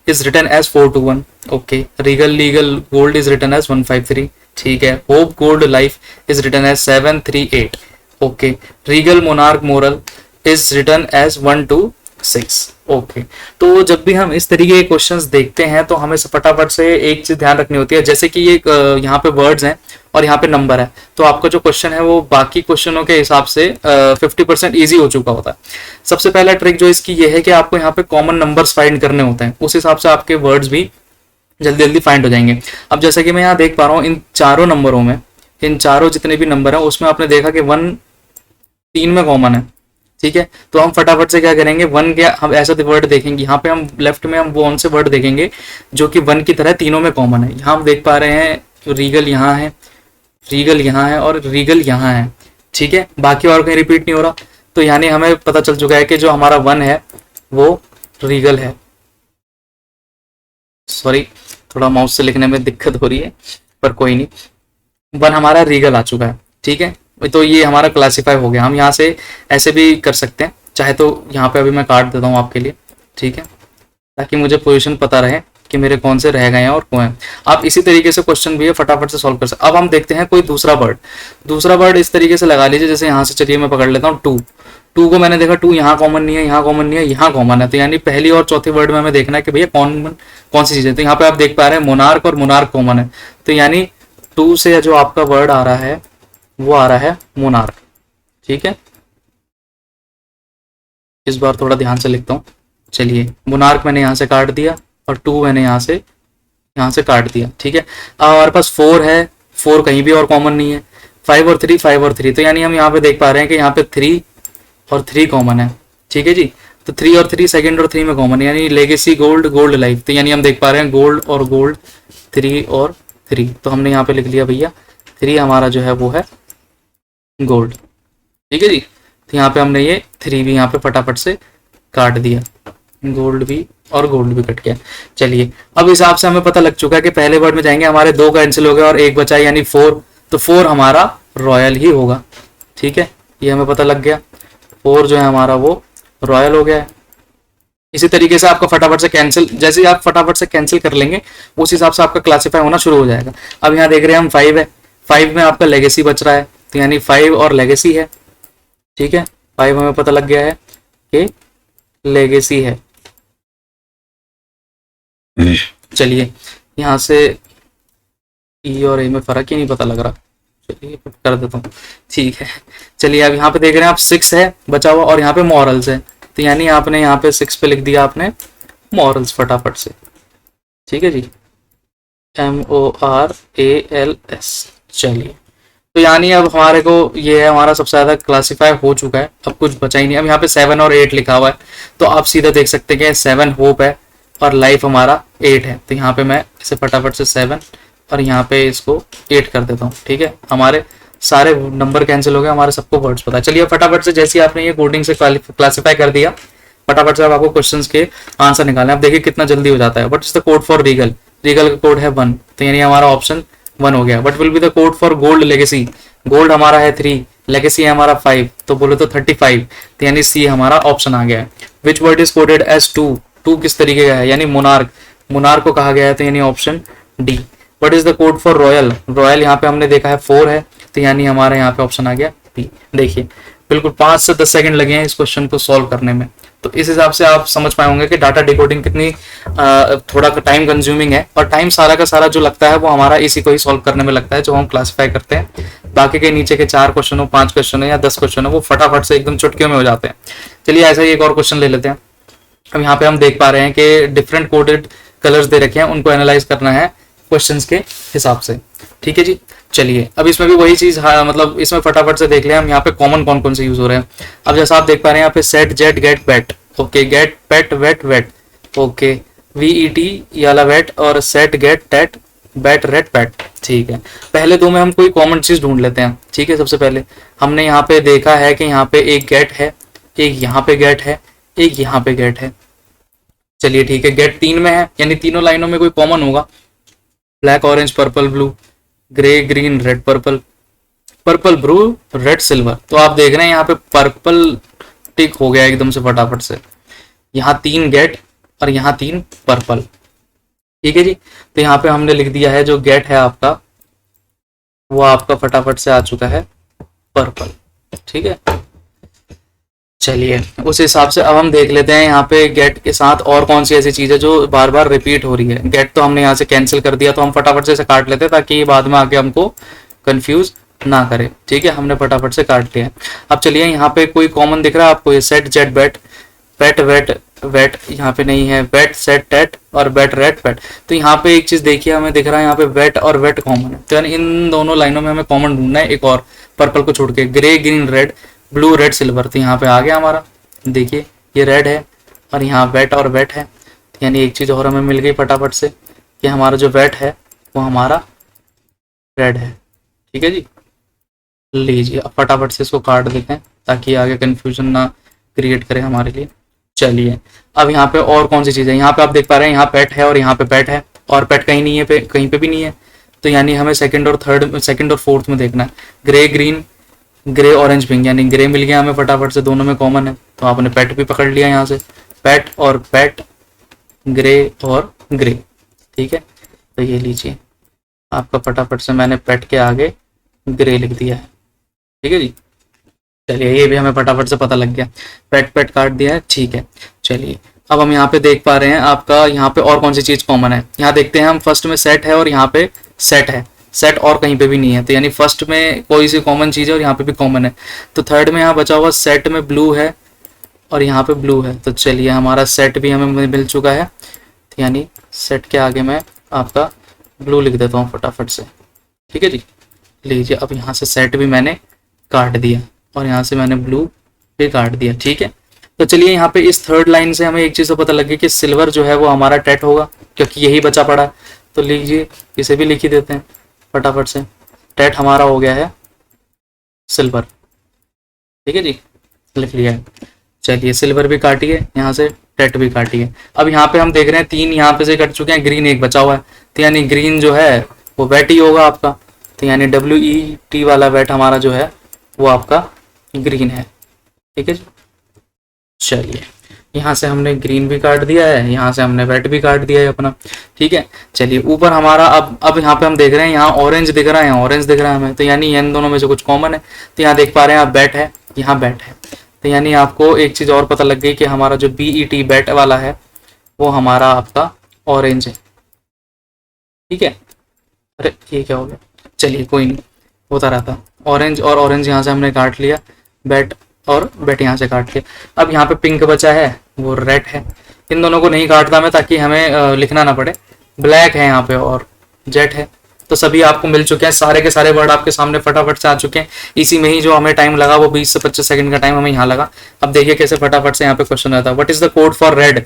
is written as 421, okay. Regal legal gold is written as 153, ठीक है. Hope gold life is written as 738, okay. Regal monarch moral is written as 126, okay. तो जब भी हम इस तरीके के questions देखते हैं तो हमें फटाफट से एक चीज ध्यान रखनी होती है, जैसे कि ये यहाँ पे वर्ड्स हैं और यहाँ पे नंबर है, तो आपका जो क्वेश्चन है वो बाकी क्वेश्चनों के हिसाब से 50% ईजी हो चुका होता है। सबसे पहला ट्रिक जो इसकी ये है कि आपको यहाँ पे कॉमन नंबर्स फाइंड करने होते हैं, उस हिसाब से आपके वर्ड्स भी जल्दी जल्दी फाइंड हो जाएंगे। अब जैसा कि मैं यहाँ देख पा रहा हूँ इन चारों नंबरों में, इन चारों जितने भी नंबर हैं उसमें आपने देखा कि 1 3 में कॉमन है, ठीक है। तो हम फटाफट से क्या करेंगे, 1 के हम ऐसा वर्ड देखेंगे, यहाँ पे हम लेफ्ट में हम वो कौन से वर्ड देखेंगे जो कि 1 की तरह तीनों में कॉमन है। यहाँ हम देख पा रहे हैं रीगल यहाँ है, रीगल यहाँ है और रीगल यहाँ है, ठीक है। बाकी और कहीं रिपीट नहीं हो रहा, तो यानी हमें पता चल चुका है कि जो हमारा 1 है वो रीगल है। सॉरी, थोड़ा माउस से लिखने में दिक्कत हो रही है, पर कोई नहीं, 1 हमारा रीगल आ चुका है, ठीक है। तो ये हमारा क्लासीफाई हो गया। हम यहाँ से ऐसे भी कर सकते हैं, चाहे तो यहाँ पे अभी मैं काट देता हूँ आपके लिए, ठीक है, ताकि मुझे पोजीशन पता रहे कि मेरे कौन से रह गए हैं और कौन है। आप इसी तरीके से क्वेश्चन भी है फटाफट से सॉल्व कर सकते। अब हम देखते हैं कोई दूसरा वर्ड इस तरीके से लगा लीजिए, जैसे यहाँ से चलिए मैं पकड़ लेता हूँ 2 को मैंने देखा 2 यहाँ कॉमन नहीं है, यहाँ कॉमन नहीं है, यहाँ कॉमन है, तो यानी पहली और चौथी वर्ड में हमें देखना है कि भैया कौन सी चीज़ है। तो यहाँ पे आप देख पा रहे हैं मोनार्क और मोनार्क कॉमन है, तो यानी 2 से जो आपका वर्ड आ रहा है वो आ रहा है मोनार्क, ठीक है। इस बार थोड़ा ध्यान से लिखता हूँ। चलिए, मोनार्क मैंने यहाँ से काट दिया और 2 मैंने यहाँ से काट दिया, ठीक है। अब हमारे पास 4 है, 4 कहीं भी और कॉमन नहीं है। 5 और 3, 5 और 3, तो यानी हम यहाँ पे देख पा रहे हैं कि यहाँ पे 3 और 3 कॉमन है, ठीक है जी। तो 3 और 3 सेकंड और 3 में कॉमन, यानी लेगेसी गोल्ड गोल्ड लाइफ। तो यानी हम देख पा रहे हैं गोल्ड और गोल्ड 3 और 3, तो हमने यहाँ पे लिख लिया भैया 3 हमारा जो है वो है गोल्ड। ठीक है जी, तो यहाँ पे हमने ये 3 भी यहाँ पे फटाफट से काट दिया, गोल्ड भी और गोल्ड भी कट गया। चलिए अब हिसाब से हमें पता लग चुका है कि पहले वर्ड में जाएंगे, हमारे 2 कैंसिल हो गए और 1 बचा यानी 4, तो 4 हमारा रॉयल ही होगा। ठीक है, ये हमें पता लग गया, 4 जो है हमारा वो रॉयल हो गया है। इसी तरीके से आपका फटाफट से कैंसिल, जैसे ही आप फटाफट से कैंसिल कर लेंगे उस हिसाब से आपका क्लासीफाई होना शुरू हो जाएगा। अब यहाँ देख रहे हैं हम 5 है, 5 में आपका लेगेसी बच रहा है, तो यानी 5 और लेगेसी है। ठीक है, 5 हमें पता लग गया है कि लेगेसी है। चलिए यहाँ से ई और ए में फर्क ही नहीं पता लग रहा, चलिए कर देता हूँ। ठीक है, चलिए अब यहाँ पे देख रहे हैं आप 6 है बचा हुआ और यहाँ पे मॉरल्स है, तो यानी आपने यहाँ पे 6 पे लिख दिया आपने मॉरल्स फटाफट से। ठीक है जी, MORALS। चलिए तो यानी अब हमारे को ये है, हमारा सबसे ज्यादा क्लासीफाई हो चुका है, अब कुछ बचा ही नहीं। अब यहाँ पे 7 और 8 लिखा हुआ है, तो आप सीधा देख सकते हैं कि 7 होप है और लाइफ हमारा 8 है, तो यहाँ पे मैं इसे फटाफट से 7 और यहाँ पे इसको 8 कर देता हूँ। ठीक है, हमारे सारे नंबर कैंसिल हो गए, हमारे सबको वर्ड्स पता है। चलिए फटाफट से जैसे आपने ये कोडिंग से क्लासीफाई कर दिया, फटाफट से अब आपको क्वेश्चंस के आंसर निकालने। अब देखिए कितना जल्दी हो जाता है। What is the code for Regal? Regal का कोड है 1, तो यानी हमारा ऑप्शन 1 हो गया। What will be the code for gold legacy? Gold हमारा है 3, लेगेसी है हमारा 5, तो बोले तो 35, तो यानी सी हमारा ऑप्शन आ गया है। Which word is coded as 2? 2 किस तरीके का है? यानी मोनार्क, मोनार्क को कहा गया है, तो यानी option D. What is the code for royal? Royal यहाँ पे हमने देखा है 4 है, तो यानी हमारा यहाँ पे ऑप्शन आ गया बी। देखिए बिल्कुल 5 से 10 सेकंड लगे हैं इस क्वेश्चन को सॉल्व करने में, तो इस हिसाब से आप समझ पाए होंगे कि डाटा डिकोडिंग कितनी थोड़ा टाइम कंज्यूमिंग है, और टाइम सारा का सारा जो लगता है वो हमारा इसी को ही सॉल्व करने में लगता है जो हम क्लासीफाई करते हैं। बाकी के नीचे के 4 क्वेश्चन हो, 5 क्वेश्चन हो या 10 क्वेश्चन हो, वो फटाफट से एकदम चुटकियों में हो जाते हैं। चलिए ऐसा ही एक और क्वेश्चन ले लेते हैं। अब यहाँ पे हम देख पा रहे हैं कि डिफरेंट कोडेड कलर्स दे रखे हैं, उनको एनालाइज करना है क्वेश्चंस के हिसाब से। ठीक है जी, चलिए अब इसमें भी वही चीज, मतलब इसमें फटाफट से देख लें हम यहाँ पे कॉमन कौन कौन से यूज हो रहे हैं। अब जैसा आप देख पा रहे हैं यहाँ पे set jet get bet, okay, get pet wet wet, okay, VET याला वेट, और set get tet bat rate pat. ठीक है, पहले 2 में हम कोई कॉमन चीज ढूंढ लेते हैं। ठीक है, सबसे पहले हमने यहाँ पे देखा है कि यहाँ पे एक गेट है, एक यहाँ पे गेट है, एक यहाँ पे गेट है। चलिए ठीक है, गेट 3 में है, यानी तीनों लाइनों में कोई कॉमन होगा। Black orange purple blue, grey green red purple, purple blue red silver. तो आप देख रहे हैं यहाँ पे पर्पल टिक हो गया एकदम से फटाफट से। यहाँ 3 गेट और यहाँ 3 पर्पल। ठीक है जी, तो यहाँ पे हमने लिख दिया है जो गेट है आपका वो आपका फटाफट से आ चुका है पर्पल। ठीक है, चलिए उस हिसाब से अब हम देख लेते हैं यहाँ पे गेट के साथ और कौन सी ऐसी चीज है जो बार बार रिपीट हो रही है। गेट तो हमने यहाँ से कैंसिल कर दिया, तो हम फटाफट से इसे काट लेते हैं ताकि बाद में आके हमको कंफ्यूज ना करे। ठीक है, हमने फटाफट से काट लिया। अब चलिए यहाँ पे कोई कॉमन दिख रहा है आपको? ये सेट जेट बैट, पेट वेट वेट यहाँ पे नहीं है, वेट सेट टेट और बैट रेट पेट। तो यहाँ पे एक चीज देखिए हमें दिख रहा है यहाँ पे वेट और वेट कॉमन है, तो यानी इन दोनों लाइनों में हमें कॉमन ढूंढना है, एक और पर्पल को छोड़ के। Grey green red blue red silver, तो यहाँ पे आ गया हमारा। देखिए ये रेड है और यहाँ वेट और वेट है, यानी एक चीज और हमें मिल गई फटाफट से कि हमारा जो वेट है वो हमारा रेड है। ठीक है जी, लीजिए अब फटाफट से इसको काट देते हैं ताकि आगे कंफ्यूजन ना क्रिएट करे हमारे लिए। चलिए अब यहाँ पे और कौन सी चीज़ है? यहाँ पे आप देख पा रहे हैं यहाँ पेट है और यहाँ पे पेट है, और पेट कहीं नहीं है, कहीं पे भी नहीं है, तो यानी हमें सेकंड और फोर्थ में देखना है। Grey green, grey orange pink, यानी ग्रे मिल गया हमें फटाफट से, दोनों में कॉमन है, तो आपने पेट भी पकड़ लिया यहाँ से। पेट और पेट, ग्रे और ग्रे। ठीक है, तो ये लीजिए आपका फटाफट से मैंने पेट के आगे ग्रे लिख दिया है। ठीक है जी, चलिए ये भी हमें फटाफट से पता लग गया, पेट पेट काट दिया है। ठीक है, चलिए अब हम यहाँ पे देख पा रहे हैं आपका यहाँ पे और कौन सी चीज कॉमन है। यहाँ देखते हैं हम, फर्स्ट में सेट है और यहाँ पे सेट है, सेट और कहीं पे भी नहीं है, तो यानी फर्स्ट में कोई सी कॉमन चीज है और यहाँ पे भी कॉमन है। तो थर्ड में यहाँ बचा हुआ सेट में ब्लू है और यहाँ पे ब्लू है, तो चलिए हमारा सेट भी हमें मिल चुका है, तो यानी सेट के आगे मैं आपका ब्लू लिख देता हूँ फटाफट से। ठीक है जी, लीजिए अब यहाँ से सेट भी मैंने काट दिया और यहाँ से मैंने ब्लू भी काट दिया। ठीक है, तो चलिए यहाँ पे इस थर्ड लाइन से हमें एक चीज़ तो पता लग गई कि सिल्वर जो है वो हमारा टेट होगा, क्योंकि यही बचा पड़ा है। तो लीजिए इसे भी लिख ही देते हैं फटाफट से। टेट हमारा हो गया है सिल्वर, ठीक है जी, लिख लिया है। चलिए सिल्वर भी काटिए, यहाँ से टेट भी काटिए। अब यहाँ पे हम देख रहे हैं 3 यहाँ पे से कट चुके हैं, ग्रीन एक बचा हुआ है, तो यानी ग्रीन जो है वो वेट ही होगा आपका। तो यानी WET वाला वेट हमारा जो है वो आपका ग्रीन है, ठीक है जी। चलिए यहाँ से हमने ग्रीन भी काट दिया है, यहाँ से हमने वेट भी काट दिया है अपना, ठीक है। चलिए ऊपर हमारा अब यहाँ पे हम देख रहे हैं यहाँ ऑरेंज दिख रहा है, यहाँ ऑरेंज दिख रहा है हमें, तो यानी इन दोनों में से कुछ कॉमन है। तो यहाँ देख पा रहे हैं आप बैट है, यहाँ बैट है, तो यानी आपको एक चीज़ और पता लग गई कि हमारा जो BET बैट वाला है वो हमारा आपका ऑरेंज है, ठीक है। अरे ये क्या हो गया, चलिए कोई नहीं, होता रहता। ऑरेंज और ऑरेंज यहाँ से हमने काट लिया, बैट और बैट यहाँ से काट लिया। अब यहाँ पे पिंक बचा है वो रेड है, इन दोनों को नहीं काटता मैं ताकि हमें लिखना ना पड़े। ब्लैक है यहाँ पे और जेट है। तो सभी आपको मिल चुके हैं, सारे के सारे वर्ड आपके सामने फटाफट से आ चुके हैं। इसी में ही जो हमें टाइम लगा वो 20 से 25 सेकंड का टाइम हमें यहाँ लगा। अब देखिए कैसे फटाफट से यहाँ पे क्वेश्चन आता है, what is the code for red.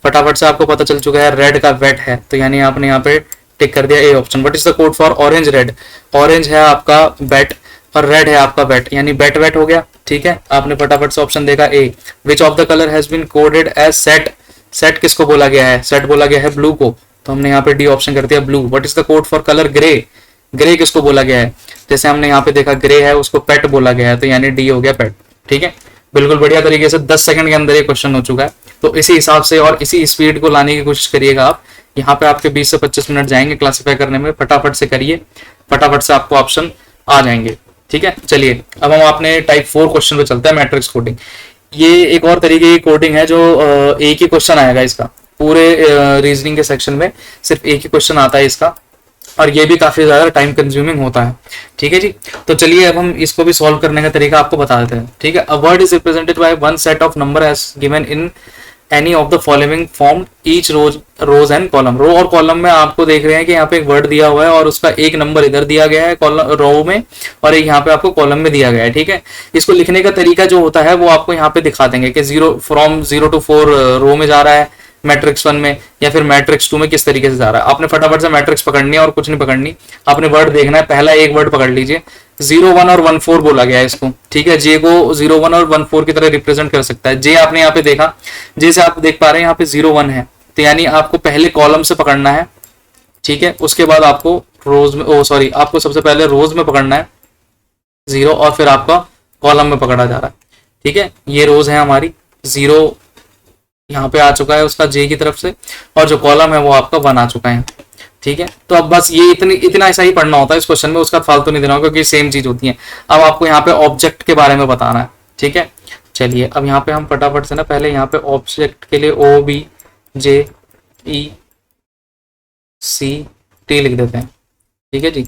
फटाफट से आपको पता चल चुका है रेड का वेट है, तो यानी आपने यहाँ पे टिक कर दिया A option. What is the code for orange red, orange है आपका बैट और रेड है आपका बैट, यानी बैट वेट हो गया, ठीक है। आपने फटाफट से ऑप्शन देखा A. Which of the colour has been coded as set, set किसको बोला गया है, सेट बोला गया है ब्लू को, तो हमने यहाँ पे डी ऑप्शन कर दिया blue. What is the code for colour grey, grey किसको बोला गया है, जैसे हमने यहाँ पे देखा ग्रे है उसको पेट बोला गया है, तो यानी डी हो गया पेट, ठीक है। बिल्कुल बढ़िया तरीके से 10 सेकंड के अंदर ये क्वेश्चन हो चुका है। तो इसी हिसाब से और इसी स्पीड को लाने की कोशिश करिएगा आप। यहाँ पे आपके 20 से 25 मिनट जाएंगे क्लासीफाई करने में, फटाफट से करिए, फटाफट से आपको ऑप्शन आ जाएंगे, ठीक है। चलिए अब हम अपने टाइप 4 क्वेश्चन पे चलते हैं, मैट्रिक्स कोडिंग। ये एक और तरीके की कोडिंग है जो एक ही क्वेश्चन आएगा इसका, पूरे रीजनिंग के सेक्शन में सिर्फ एक ही क्वेश्चन आता है इसका, और ये भी काफी ज्यादा टाइम कंज्यूमिंग होता है, ठीक है जी। तो चलिए अब हम इसको भी सॉल्व करने का तरीका आपको बता देते हैं, ठीक है। A word is represented by one set of number as given in any of the following form each rows and column. Row और कॉलम में आपको देख रहे हैं कि यहाँ पे एक वर्ड दिया हुआ है और उसका एक नंबर इधर दिया गया है कॉलम रो में, और एक यहाँ पे आपको कॉलम में दिया गया है, ठीक है। इसको लिखने का तरीका जो होता है वो आपको यहाँ पे दिखा देंगे कि 0 to 4 रो में जा रहा है मैट्रिक्स 1 में, या फिर मैट्रिक्स 2 में किस तरीके से जा रहा है। आपने फटाफट से मैट्रिक्स पकड़नी है और कुछ नहीं पकड़नी, आपने वर्ड देखना है। पहला एक वर्ड पकड़ लीजिए, 0, 1 और 1, 4 बोला गया है इसको, ठीक है। जे को 0, 1 और 1, 4 की तरह रिप्रेजेंट कर सकता है। जे आपने यहाँ पे देखा, जे से आप देख पा रहे हैं यहाँ पे 0, 1 है, तो यानी आपको पहले कॉलम से पकड़ना है, ठीक है। उसके बाद आपको रोज में आपको सबसे पहले रोज में पकड़ना है 0, और फिर आपका कॉलम में पकड़ा जा रहा है, ठीक है। ये रोज है हमारी, 0 यहाँ पे आ चुका है उसका जे की तरफ से, और जो कॉलम है वो आपका 1 आ चुका है, ठीक है। तो अब बस ये इतना ऐसा ही पढ़ना होता है इस क्वेश्चन में, उसका फालतू नहीं देना होगा क्योंकि सेम चीज होती है। अब आपको यहाँ पे ऑब्जेक्ट के बारे में बताना है, ठीक है। चलिए अब यहाँ पे हम फटाफट से ना पहले यहाँ पे ऑब्जेक्ट के लिए OBJECT लिख देते हैं, ठीक है जी।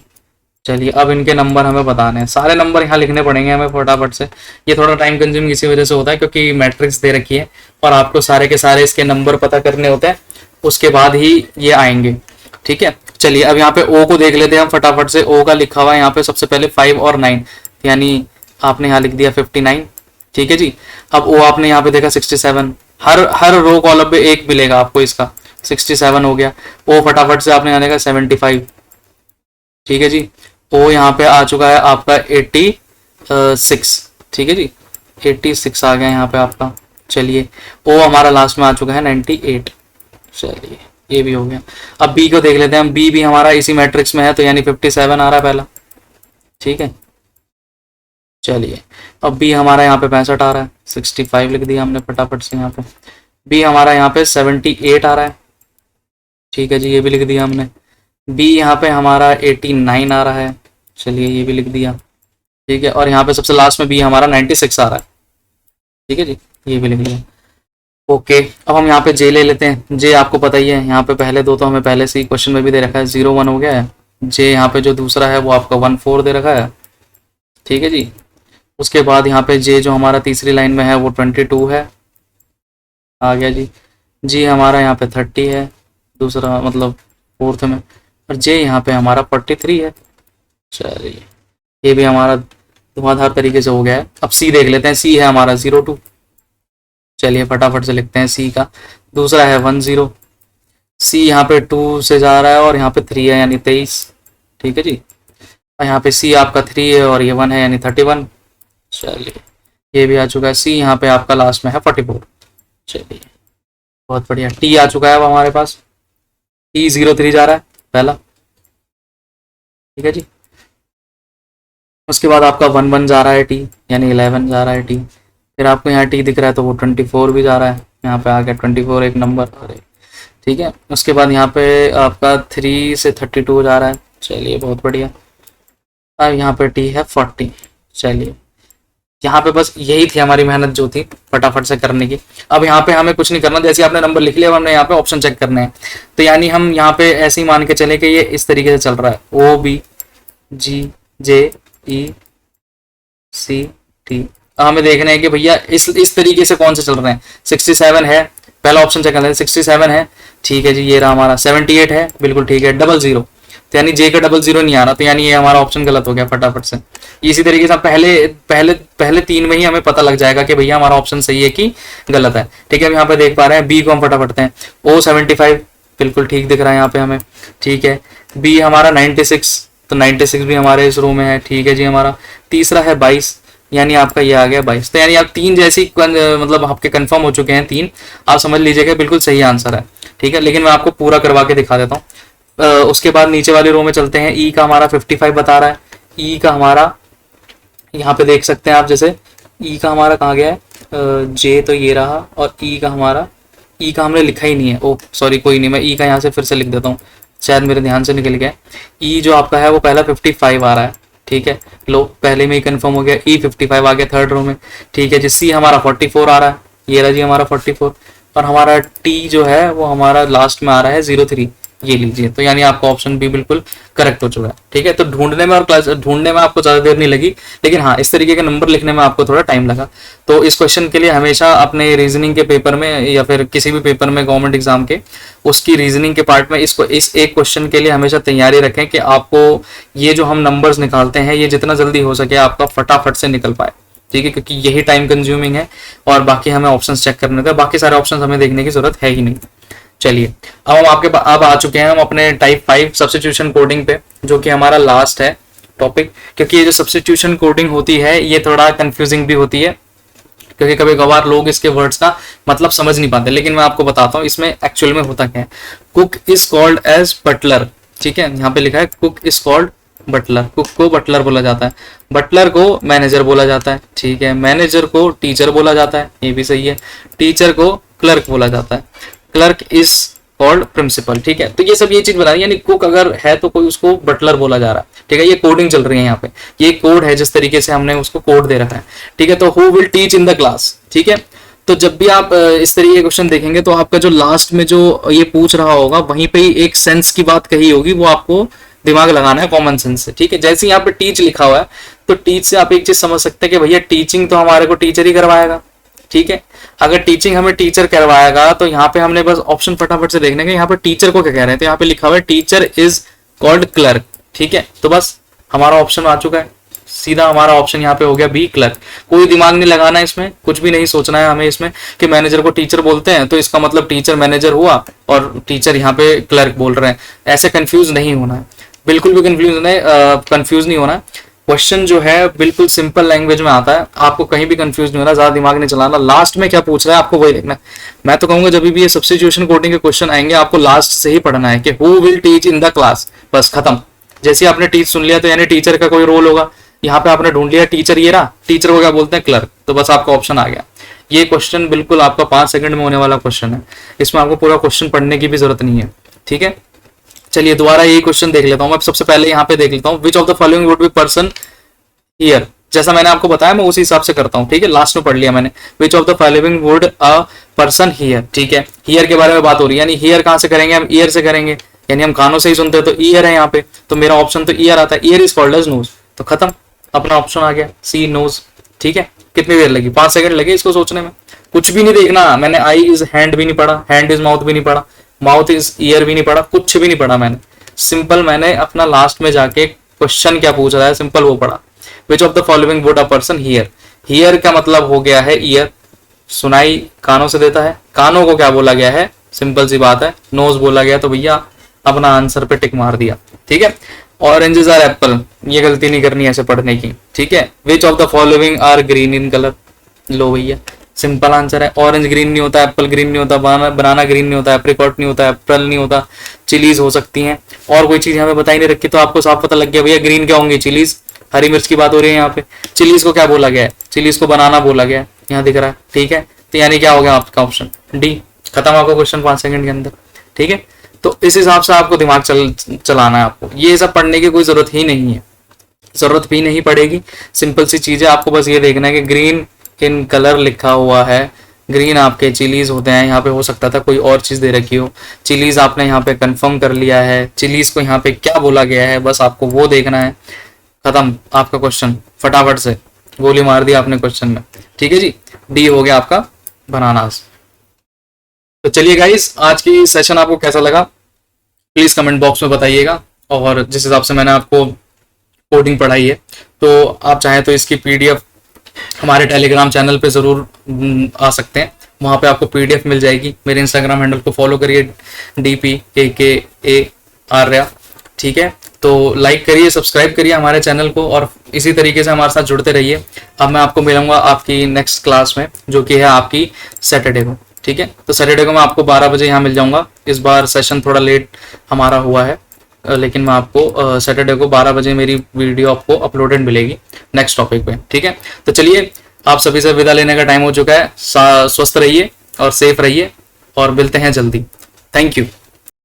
चलिए अब इनके नंबर हमें बताने हैं, सारे नंबर यहाँ लिखने पड़ेंगे हमें फटाफट से। ये थोड़ा टाइम कंज्यूमिंग इसी वजह से होता है क्योंकि मैट्रिक्स दे रखी है और आपको सारे के सारे इसके नंबर पता करने होते हैं, उसके बाद ही ये आएंगे, ठीक है। चलिए अब यहाँ पे ओ को देख लेते हैं हम फटाफट से। ओ का लिखा हुआ है यहाँ पे सबसे पहले 5 और 9, यानी आपने यहाँ लिख दिया 59, ठीक है जी। अब ओ आपने यहाँ पे देखा 67, हर रो कॉलम पे एक मिलेगा आपको इसका, 67 हो गया। ओ फटाफट से आपने यहाँ देखा 75, ठीक है जी। ओ यहाँ पे आ चुका है आपका 86, ठीक है जी, 86 आ गया यहाँ पे आपका। चलिए ओ हमारा लास्ट में आ चुका है 98, चलिए ये भी हो गया। अब बी को देख लेते हैं हम, बी भी हमारा इसी मैट्रिक्स में है, तो यानी 57 आ रहा है पहला, ठीक है। चलिए अब बी हमारा यहाँ पे 65 आ रहा है, 65 लिख दिया हमने फटाफट से यहाँ पे। बी हमारा यहाँ पे 78 आ रहा है, ठीक है जी, ये भी लिख दिया हमने। बी यहाँ पे हमारा 89 आ रहा है, चलिए ये भी लिख दिया, ठीक है। और यहाँ पे सबसे लास्ट में बी हमारा 96 आ रहा है, ठीक है जी, ये भी लिख दिया। ओके अब हम यहाँ पे जे ले लेते हैं। जे आपको पता ही है, यहाँ पे पहले दो तो हमें पहले से ही क्वेश्चन में भी दे रखा है, 0, 1 हो गया है। जे यहाँ पे जो दूसरा है वो आपका 1, 4 दे रखा है, ठीक है जी। उसके बाद यहाँ पे जे जो हमारा तीसरी लाइन में है वो 22 है, आ गया जी। जी हमारा यहाँ पे 30 है दूसरा मतलब फोर्थ में, और जे यहाँ पे हमारा 43 है। चलिए ये भी हमारा धुआंधार तरीके से हो गया है। अब सी देख लेते हैं, सी है हमारा 02, चलिए फटाफट से लिखते हैं सी का। दूसरा है 10, सी यहाँ पे 2 से जा रहा है और यहाँ पे 3 है यानी 23, ठीक है जी। और यहाँ पे सी आपका 3 है और ये 1 है यानी 31। चलिए ये भी आ चुका है। सी यहाँ पे आपका लास्ट में है 44। चलिए बहुत बढ़िया। टी आ चुका है अब हमारे पास। टी 03 जा रहा है पहला, ठीक है जी। उसके बाद आपका 11 जा रहा है टी, यानी 11 जा रहा है टी। फिर आपको यहाँ टी दिख रहा है तो वो 24 भी जा रहा है, यहाँ पे आ गया 24 एक नंबर, अरे ठीक है। उसके बाद यहाँ पे आपका 3 से 32 जा रहा है। चलिए बहुत बढ़िया। अब यहाँ पे टी है 40। चलिए यहाँ पे बस यही थी हमारी मेहनत जो थी फटाफट से करने की। अब यहाँ पे हमें कुछ नहीं करना, जैसे आपने नंबर लिख लिया, अब हमने यहाँ पे ऑप्शन चेक करने हैं। तो यानी हम यहाँ पे ऐसे ही मान के चले कि ये इस तरीके से चल रहा है, ओ बी जी जे ई सी टी। हमें देखना है कि भैया इस तरीके से कौन से चल रहे हैं। 67 है, पहला ऑप्शन चेक कर लेते हैं। 67 है, ठीक है जी, ये रहा हमारा। 78 है, बिल्कुल ठीक है। 00, तो यानी जे का 00 नहीं आ रहा, तो यानी ये हमारा ऑप्शन गलत हो गया फटाफट से। इसी तरीके से पहले 3 में ही हमें पता लग जाएगा कि भैया हमारा ऑप्शन सही है कि गलत है, ठीक है। हम यहाँ पे देख पा रहे हैं बी को हम फटाफट हैं। ओ 75 बिल्कुल ठीक दिख रहा है यहाँ पे हमें, ठीक है। बी हमारा 96, तो 96 भी हमारे इस रो में है, ठीक है जी हमारा। तीसरा है 22, यानी आपका ये आ गया 22। तो यानी आप 3 जैसी मतलब आपके कंफर्म हो चुके हैं 3, आप समझ लीजिएगा बिल्कुल सही आंसर है, ठीक है। लेकिन मैं आपको पूरा करवा के दिखा देता हूँ। उसके बाद नीचे वाली रो में चलते हैं। ई का हमारा 55 बता रहा है। ई का हमारा यहाँ पे देख सकते हैं आप, जैसे ई का हमारा कहाँ गया है, जे तो ये रहा, और ई का हमारा, ई का हमने लिखा ही नहीं है, ओ सॉरी कोई नहीं, मैं ई का यहाँ से फिर से लिख देता हूँ, शायद मेरे ध्यान से निकल गया। ई जो आपका है वो पहला 55 आ रहा है, ठीक है। लो पहले में ही कंफर्म हो गया, ई 55 आ गया थर्ड रो में, ठीक है जी। सी हमारा 44 आ रहा है, ये रहा जी हमारा 44। और हमारा टी जो है वो हमारा लास्ट में आ रहा है 03, ये लीजिए। तो यानी आपका ऑप्शन बी बिल्कुल करेक्ट हो चुका है, ठीक है। तो ढूंढने में और क्लास ढूंढने में आपको ज़्यादा देर नहीं लगी, लेकिन हाँ इस तरीके के नंबर लिखने में आपको थोड़ा टाइम लगा। तो इस क्वेश्चन के लिए हमेशा अपने रीजनिंग के पेपर में या फिर किसी भी पेपर में गवर्नमेंट एग्जाम के, उसकी रीजनिंग के पार्ट में इस एक क्वेश्चन के लिए हमेशा तैयारी रखें कि आपको ये जो हम नंबर्स निकालते हैं ये जितना जल्दी हो सके आपका फटाफट से निकल पाए, ठीक है, क्योंकि यही टाइम कंज्यूमिंग है और बाकी हमें ऑप्शंस चेक करने थे, बाकी सारे ऑप्शंस हमें देखने की जरूरत है ही नहीं। चलिए अब हम अब आ चुके हैं हम अपने टाइप 5 सब्स्टिट्यूशन कोडिंग पे, जो कि हमारा लास्ट है टॉपिक। क्योंकि ये जो सब्स्टिट्यूशन कोडिंग होती है ये थोड़ा कंफ्यूजिंग भी होती है, क्योंकि कभी कभार लोग इसके वर्ड्स का मतलब समझ नहीं पाते। लेकिन मैं आपको बताता हूँ इसमें एक्चुअल में होता क्या है। Cook is called as butler, ठीक है, यहाँ पे लिखा है cook is called butler. Cook को बटलर बोला जाता है, बटलर को मैनेजर बोला जाता है, ठीक है। मैनेजर को टीचर बोला जाता है, ये भी सही है। टीचर को क्लर्क बोला जाता है, क्लर्क इज कॉल्ड प्रिंसिपल, ठीक है। तो ये सब ये चीज बता रही है, यानी कुक अगर है तो कोई उसको बटलर बोला जा रहा है, ठीक है। ये कोडिंग चल रही है यहाँ पे, ये कोड है जिस तरीके से हमने उसको कोड दे रखा है, ठीक है। तो who will teach in the class, ठीक है। तो जब भी आप इस तरीके के क्वेश्चन देखेंगे तो आपका जो लास्ट में जो ये पूछ रहा होगा वहीं पे ही एक सेंस की बात कही होगी, वो आपको दिमाग लगाना है कॉमन सेंस से, ठीक है। जैसे यहाँ पे टीच लिखा हुआ है तो टीच से आप एक चीज समझ सकते हैं कि भैया टीचिंग तो हमारे को टीचर ही करवाएगा, ठीक है। अगर टीचिंग हमें टीचर करवाएगा तो यहाँ पे हमने बस ऑप्शन फटाफट से देखने के यहाँ पे टीचर को क्या कह रहे हैं। तो यहाँ पे लिखा हुआ है टीचर इज कॉल्ड क्लर्क, ठीक है। तो बस हमारा ऑप्शन आ चुका है, सीधा हमारा ऑप्शन यहाँ पे हो गया बी क्लर्क। कोई दिमाग नहीं लगाना है इसमें, कुछ भी नहीं सोचना है हमें इसमें कि मैनेजर को टीचर बोलते हैं तो इसका मतलब टीचर मैनेजर हुआ और टीचर यहाँ पे क्लर्क बोल रहे हैं। ऐसे कंफ्यूज नहीं होना है, बिल्कुल भी कंफ्यूज नहीं होना है। क्वेश्चन जो है बिल्कुल सिंपल लैंग्वेज में आता है, आपको कहीं भी कंफ्यूज नहीं होना, ज्यादा दिमाग नहीं चलाना। लास्ट में क्या पूछ रहा है आपको वही देखना है। मैं तो कहूंगा जब भी ये सब्स्टिट्यूशन कोडिंग के क्वेश्चन आएंगे आपको लास्ट से ही पढ़ना है कि who will teach in the class, बस खत्म। जैसे आपने टीच सुन लिया तो यानी टीचर का कोई रोल होगा। यहाँ पे आपने ढूंढ लिया टीचर, ये रहा, टीचर को क्या बोलते हैं क्लर्क, तो बस आपका ऑप्शन आ गया। ये क्वेश्चन बिल्कुल आपका 5 सेकंड में होने वाला क्वेश्चन है, इसमें आपको पूरा क्वेश्चन पढ़ने की भी जरूरत नहीं है, ठीक है। चलिए दोबारा यही क्वेश्चन देख लेता हूँ मैं। सबसे पहले यहाँ पे देख लेता हूँ, विच of the following would be person here. जैसा मैंने आपको बताया मैं उसी हिसाब से करता हूँ, ठीक है। लास्ट में पढ़ लिया मैंने, विच of the following would a person here, ठीक है। हियर के बारे में बात हो रही है, यानी हियर कहाँ से करेंगे हम, ईयर से करेंगे, यानी हम कानों से ही सुनते हैं तो ईयर है यहाँ पे। तो मेरा ऑप्शन तो ईयर आता है, year is called as nose, तो खत्म, अपना ऑप्शन आ गया सी नोज, ठीक है। कितनी देर लगी, 5 सेकंड लगे इसको सोचने में, कुछ भी नहीं देखना। मैंने आई इज हैंड भी नहीं पढ़ा, हैंड इज माउथ भी नहीं पढ़ा, माउथ इज ईयर भी नहीं पढ़ा, कुछ भी नहीं पढ़ा मैंने। सिंपल मैंने अपना लास्ट में जाके क्वेश्चन क्या पूछ रहा है सिंपल वो पढ़ा। विच of the following would a person here, here का मतलब हो गया है ईयर, सुनाई कानों से देता है, कानों को क्या बोला गया है, सिंपल सी बात है नोज बोला गया, तो भैया अपना आंसर पे टिक मार दिया। ठीक है, ऑरेंजेस आर एप्पल, ये गलती नहीं करनी ऐसे पढ़ने की। ठीक है, which of the following are green in colour, लो भैया सिंपल आंसर है, ऑरेंज ग्रीन नहीं होता, एप्पल ग्रीन नहीं होता, बनाना ग्रीन नहीं होता, एप्रिकॉट नहीं होता, एप्पल नहीं होता, चिलीज हो सकती हैं, और कोई चीज यहाँ पे बताई नहीं रखी, तो आपको साफ पता लग गया भैया ग्रीन क्या होंगी, चिलीज। हरी मिर्च की बात हो रही है यहाँ पे, चिलीज को क्या बोला गया है, चिलीज को बनाना बोला गया है, यहाँ दिख रहा है। ठीक है, तो यानी क्या हो गया आपका ऑप्शन डी, खत्म आपका क्वेश्चन 5 सेकंड के अंदर। ठीक है, तो इस हिसाब से आपको दिमाग चलाना है, आपको ये सब पढ़ने की कोई जरूरत ही नहीं है, जरूरत भी नहीं पड़ेगी, सिंपल सी चीज है, आपको बस ये देखना है कि ग्रीन इन कलर लिखा हुआ है, ग्रीन आपके चिलीज होते हैं, यहाँ पे हो सकता था कोई और चीज दे रखी हो, चिलीज आपने यहाँ पे कंफर्म कर लिया है, चिलीज को यहाँ पे क्या बोला गया है, बस आपको वो देखना है, खत्म आपका क्वेश्चन, फटाफट से गोली मार दी आपने क्वेश्चन में। ठीक है जी, डी हो गया आपका बनानास। तो चलिए गाइस, आज की सेशन आपको कैसा लगा प्लीज कमेंट बॉक्स में बताइएगा, और जिस हिसाब से मैंने आपको कोडिंग पढ़ाई है, तो आप चाहें तो इसकी पीडीएफ हमारे टेलीग्राम चैनल पे ज़रूर आ सकते हैं, वहाँ पे आपको पीडीएफ मिल जाएगी। मेरे इंस्टाग्राम हैंडल को फॉलो करिए, DPAKA आर्या। ठीक है, तो लाइक करिए, सब्सक्राइब करिए हमारे चैनल को, और इसी तरीके से हमारे साथ जुड़ते रहिए। अब मैं आपको मिलूंगा आपकी नेक्स्ट क्लास में, जो कि है आपकी सैटरडे को। ठीक है, तो सैटरडे को मैं आपको 12 बजे यहाँ मिल जाऊंगा। इस बार सेशन थोड़ा लेट हमारा हुआ है, लेकिन मैं आपको सैटरडे को 12 बजे मेरी वीडियो आपको अपलोडेड मिलेगी नेक्स्ट टॉपिक पे। ठीक है, तो चलिए आप सभी से विदा लेने का टाइम हो चुका है। स्वस्थ रहिए और सेफ रहिए, और मिलते हैं जल्दी। Thank you.